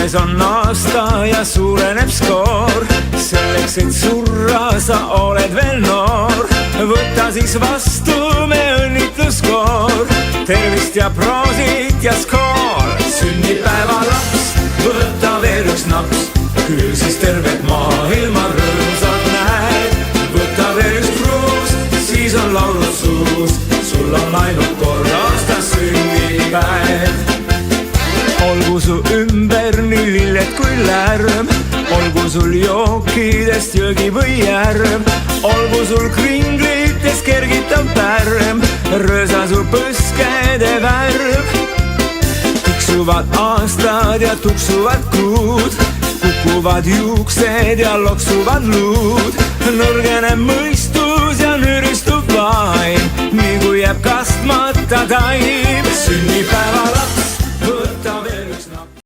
käes on aasta ja suureneb skoor. Selleks, et surra sa oled veel noor, võta siis vastu me õnnitluskoor. Tervist ja proosit ja skoor. Sünnipäeva laps, võta veel üks naps, küll siis tervet maailma rõõmsalt näed. Võta veel üks kruus, siis on laulud suus, sul on ainult kord aastas sünnipäev. Olgu su ümber nii lilled kui lärm, olgu sul jookidest jõgi või järv, olgu sul kringlites kergitav pärm, röösa su põskede värv. Tiksuvad aastad ja tuksuvad kuud, kukuvad juuksed ja loksuvad luud. Nõrgeneb mõistus ja nüristub vaim, nii kui jääb kastmata taim. Sünnipäev